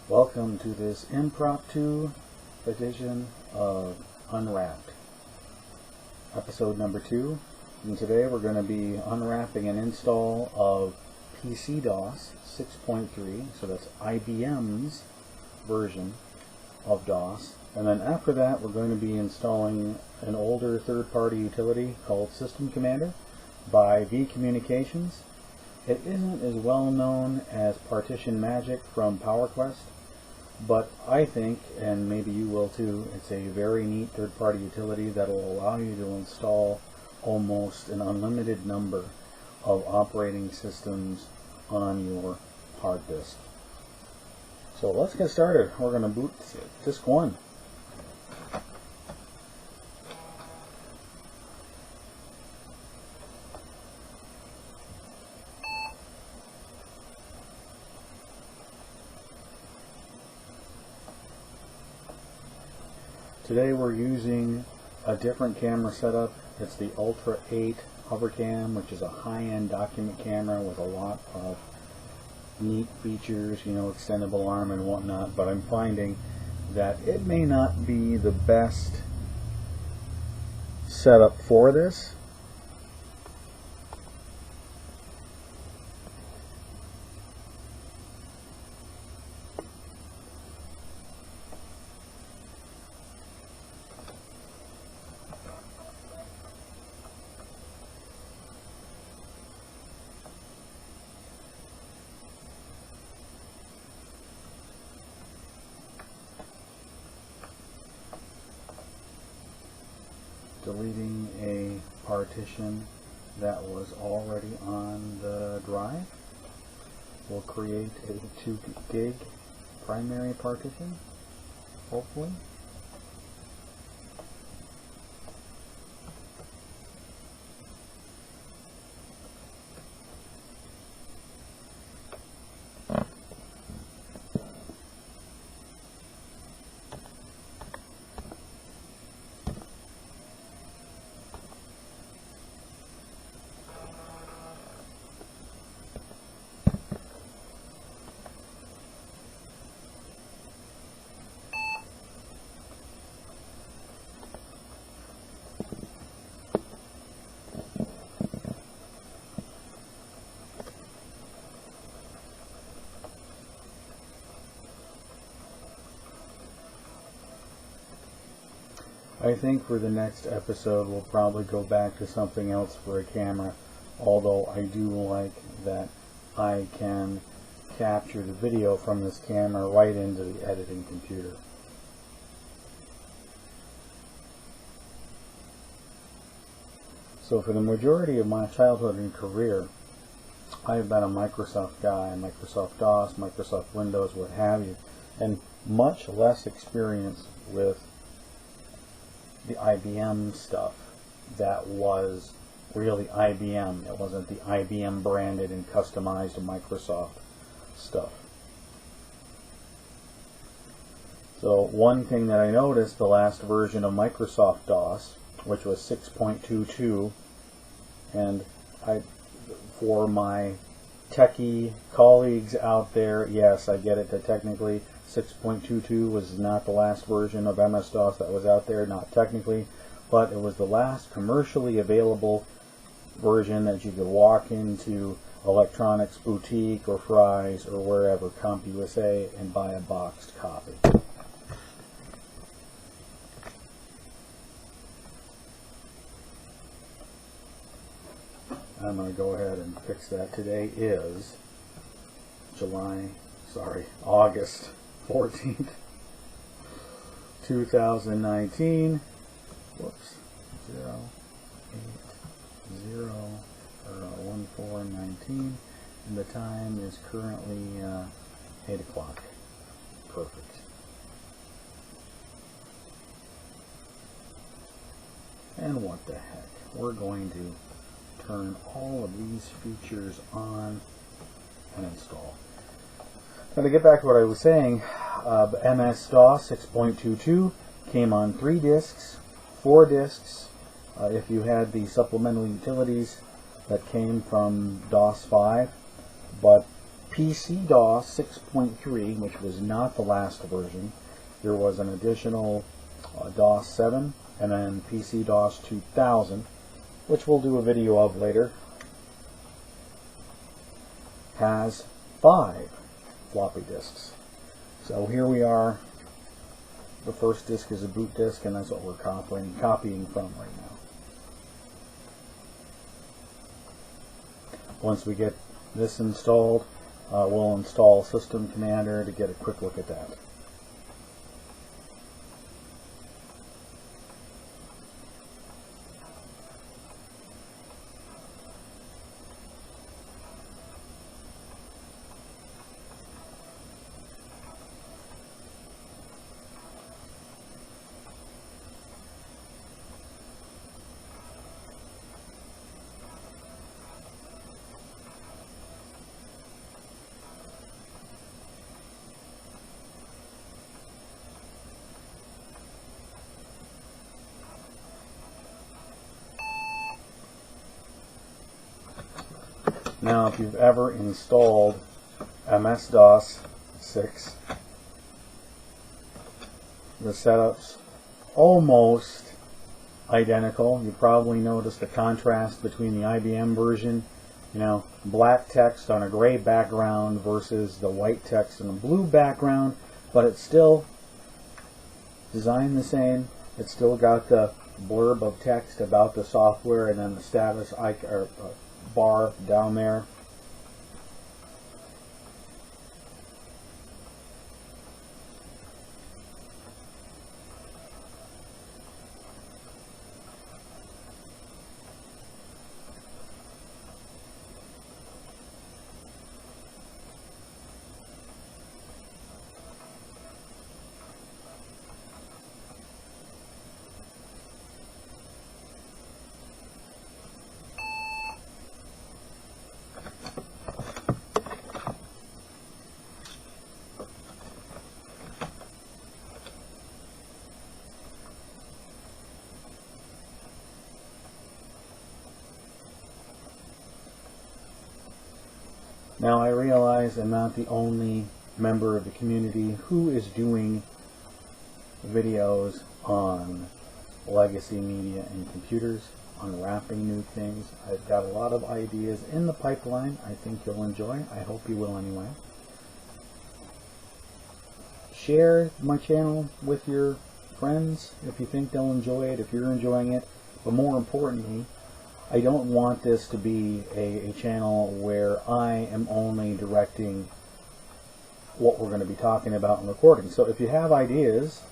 Welcome to this impromptu edition of Unwrapped, episode number 2. And today we're going to be unwrapping an install of PC-DOS 6.3, so that's IBM's version of DOS. And then after that we're going to be installing an older third-party utility called System Commander by V Communications. It isn't as well known as Partition Magic from PowerQuest, but I think, and maybe you will too, it's a very neat third-party utility that will allow you to install almost an unlimited number of operating systems on your hard disk. So let's get started. We're going to boot disk 1. Today we're using a different camera setup. It's the Ultra 8 Hovercam, which is a high-end document camera with a lot of neat features, extendable arm and whatnot, but I'm finding that it may not be the best setup for this. Deleting a partition that was already on the drive. We'll create a 2 gig primary partition, hopefully. I think for the next episode we'll probably go back to something else for a camera, although I do like that I can capture the video from this camera right into the editing computer. So for the majority of my childhood and career, I've been a Microsoft guy, Microsoft DOS, Microsoft Windows, what have you, and much less experience with the IBM stuff that was really IBM. It wasn't the IBM branded and customized Microsoft stuff. So one thing that I noticed, the last version of Microsoft DOS, which was 6.22, and for my techie colleagues out there, yes, I get it that technically 6.22 was not the last version of MS-DOS that was out there, not technically, but it was the last commercially available version that you could walk into Electronics Boutique or Fry's or wherever, CompUSA, and buy a boxed copy. I'm going to go ahead and fix that. Today is August 14th, 2019. Whoops. 0801419, and the time is currently 8 o'clock. Perfect. And what the heck? We're going to turn all of these features on and install. Now to get back to what I was saying, MS-DOS 6.22 came on 3 disks, 4 disks, if you had the supplemental utilities that came from DOS 5, but PC-DOS 6.3, which was not the last version. There was an additional DOS 7, and then PC-DOS 2000, which we'll do a video of later, has 5 floppy disks. So here we are. The first disk is a boot disk, and that's what we're copying from right now. Once we get this installed, we'll install System Commander to get a quick look at that. Now, if you've ever installed MS-DOS 6, the setup's almost identical. You probably noticed the contrast between the IBM version, black text on a gray background versus the white text on a blue background, but it's still designed the same. It's still got the blurb of text about the software and then the status bar down there. Now, I realize I'm not the only member of the community who is doing videos on legacy media and computers, unwrapping new things. I've got a lot of ideas in the pipeline I think you'll enjoy. I hope you will anyway. Share my channel with your friends if you think they'll enjoy it, if you're enjoying it. But more importantly, I don't want this to be a channel where I am only directing what we're going to be talking about and recording. So if you have ideas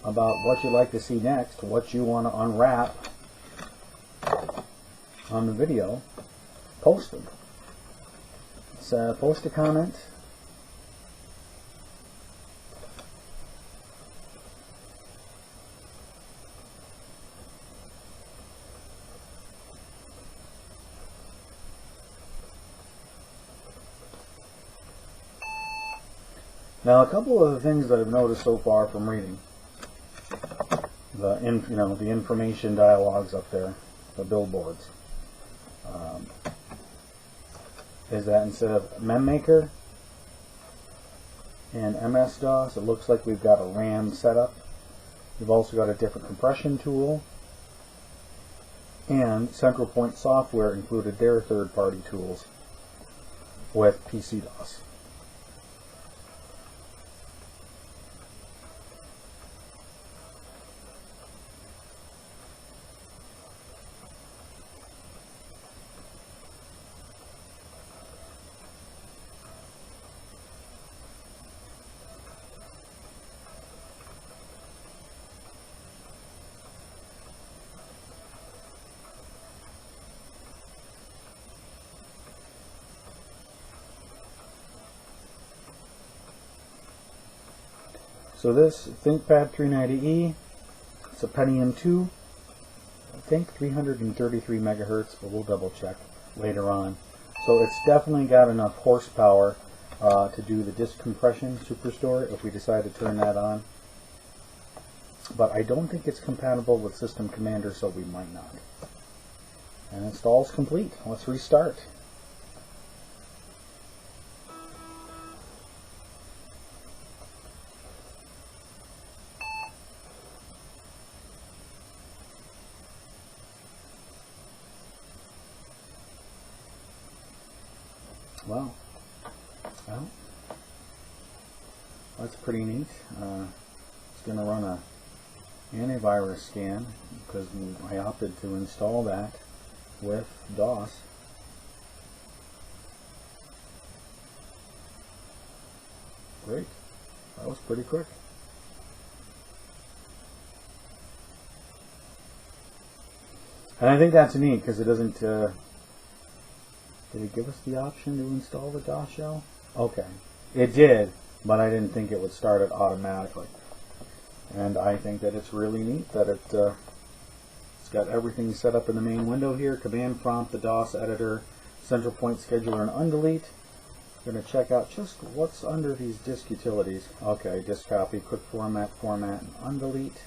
about what you'd like to see next, what you want to unwrap on the video, post them. So post a comment. Now, a couple of the things that I've noticed so far from reading the information dialogues up there, the billboards, is that instead of MemMaker and MS-DOS, it looks like we've got a RAM setup. We've also got a different compression tool, and Central Point Software included their third-party tools with PC-DOS. So this ThinkPad 390E, it's a Pentium 2, I think 333 megahertz, but we'll double check later on. So it's definitely got enough horsepower to do the disk compression Superstore if we decide to turn that on. But I don't think it's compatible with System Commander, so we might not. And install's complete. Let's restart. Well, that's pretty neat. It's going to run a antivirus scan because I opted to install that with DOS. Great. That was pretty quick. And I think that's neat because it doesn't... did it give us the option to install the DOS shell? Okay. It did, but I didn't think it would start it automatically. And I think that it's really neat that it's got everything set up in the main window here. Command prompt, the DOS editor, central point scheduler, and undelete. I'm going to check out just what's under these disk utilities. Okay, disk copy, quick format, and undelete,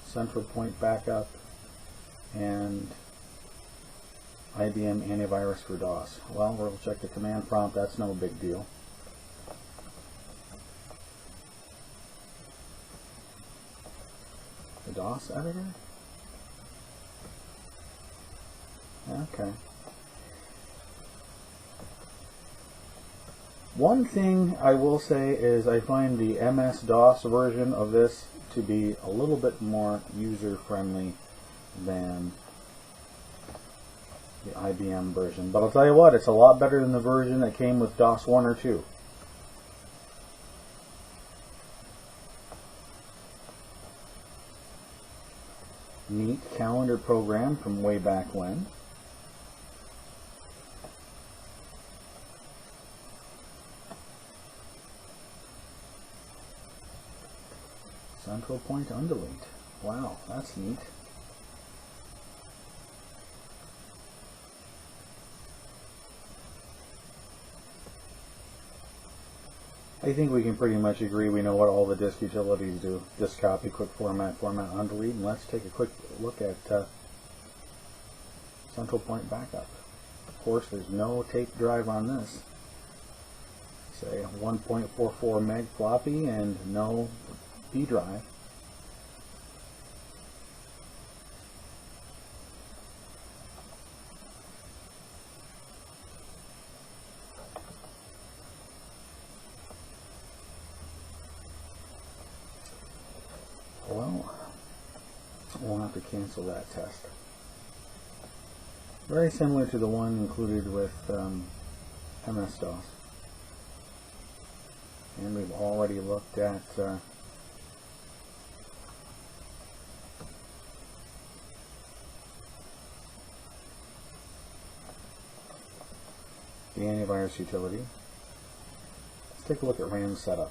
central point backup, and IBM antivirus for DOS. Well, we'll check the command prompt. That's no big deal. The DOS editor? Okay. One thing I will say is I find the MS-DOS version of this to be a little bit more user-friendly than the IBM version. But I'll tell you what, it's a lot better than the version that came with DOS 1 or 2. Neat calendar program from way back when. Central point undelete. Wow, that's neat. I think we can pretty much agree we know what all the disk utilities do. Disk copy, quick format, undelete, and let's take a quick look at central point backup. Of course, there's no tape drive on this. Say 1.44 meg floppy and no B drive. Well, we'll have to cancel that test. Very similar to the one included with MS-DOS. And we've already looked at the antivirus utility. Let's take a look at RAM setup.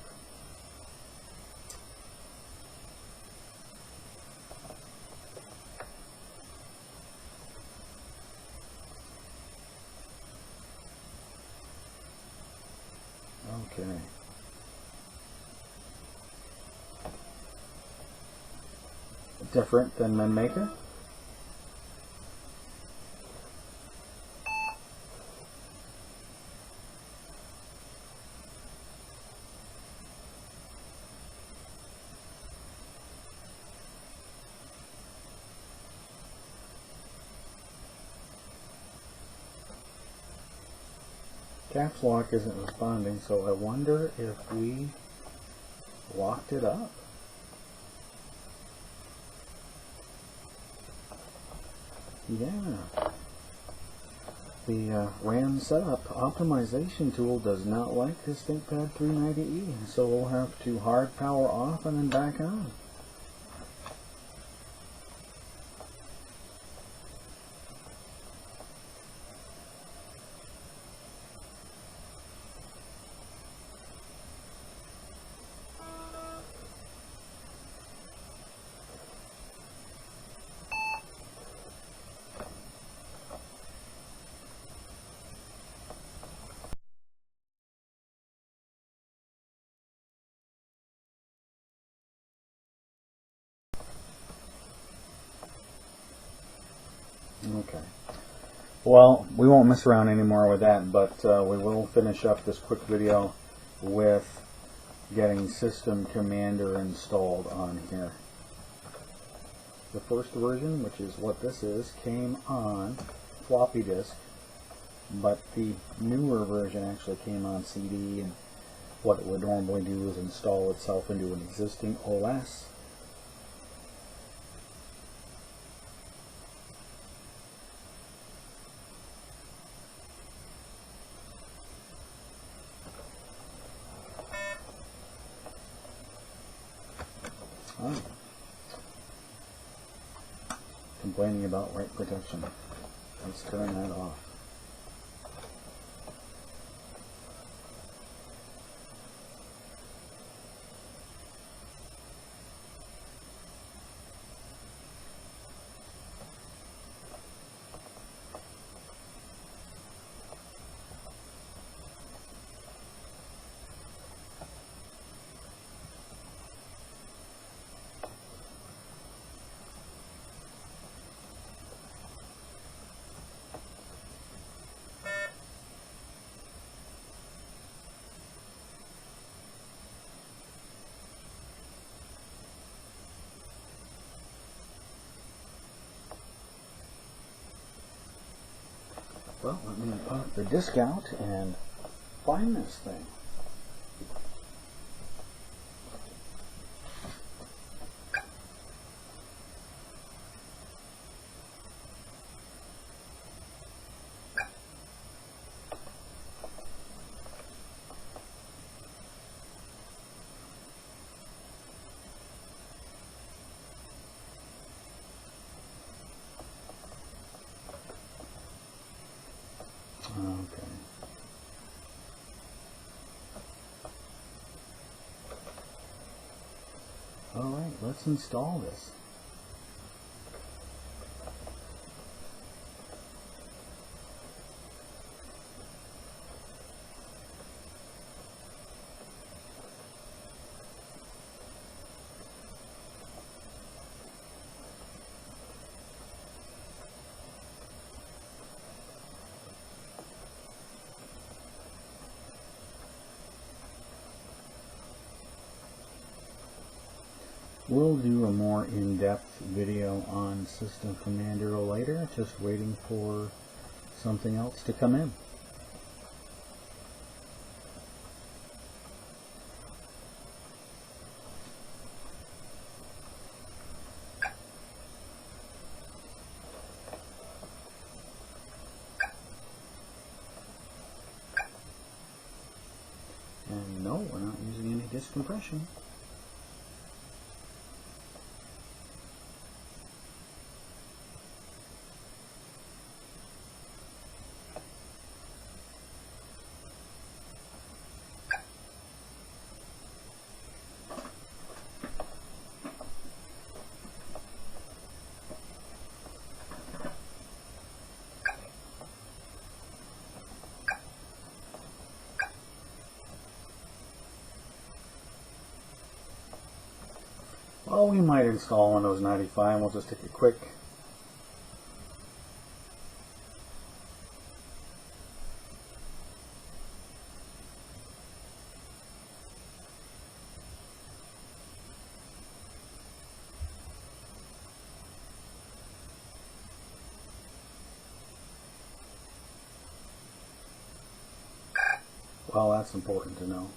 Okay. Different than MemMaker. Caps lock isn't responding, so I wonder if we locked it up. Yeah. The RAM setup optimization tool does not like this ThinkPad 390E, so we'll have to hard power off and then back on. Okay. Well, we won't mess around anymore with that, but we will finish up this quick video with getting System Commander installed on here. The first version, which is what this is, came on floppy disk but the newer version actually came on CD, and what it would normally do is install itself into an existing OS. Oh. Complaining about write protection. Let's turn that off. Well, let me pop the disk out and find this thing. Okay. Alright, let's install this. We'll do a more in-depth video on System Commander later, just waiting for something else to come in. And no, we're not using any disk compression. Well, we might install Windows 95. We'll just take a quick well, that's important to know.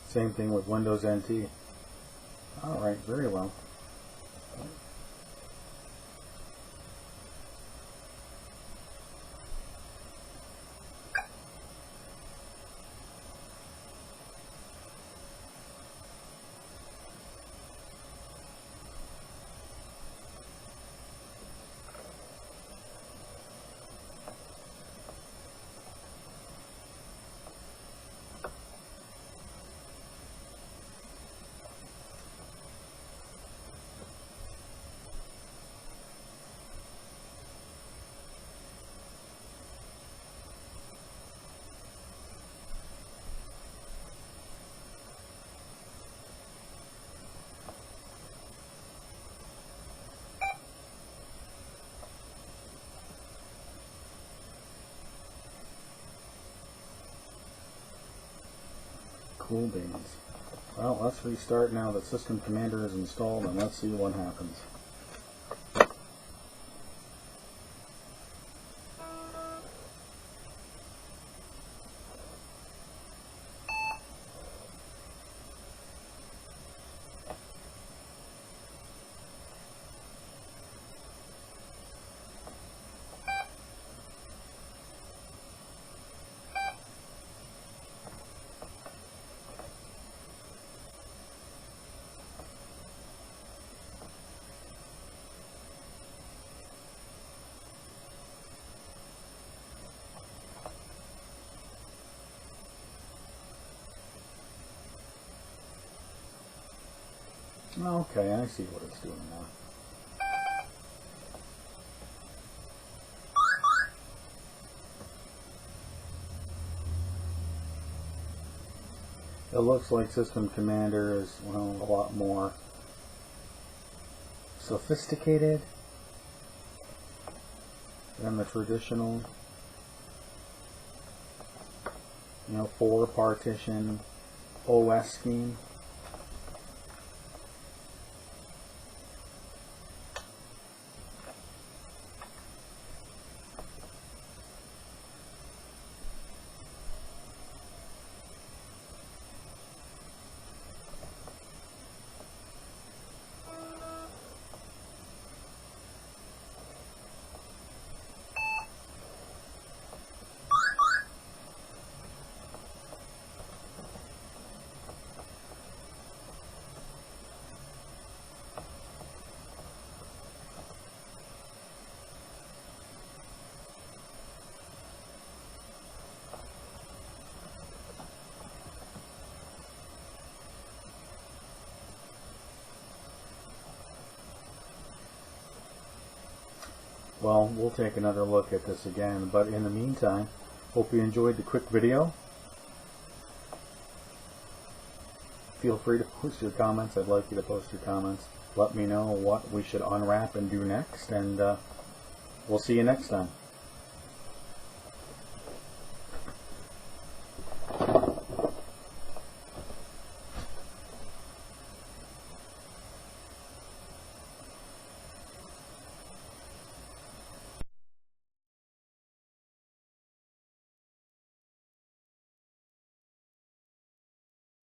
Same thing with Windows NT. Alright, very well. Cool beans. Well, let's restart now that System Commander is installed, and let's see what happens. Okay, I see what it's doing now. It looks like System Commander is, well, a lot more sophisticated than the traditional, 4-partition OS scheme. Well, we'll take another look at this again, but in the meantime, hope you enjoyed the quick video. Feel free to post your comments. I'd like you to post your comments. Let me know what we should unwrap and do next, and we'll see you next time.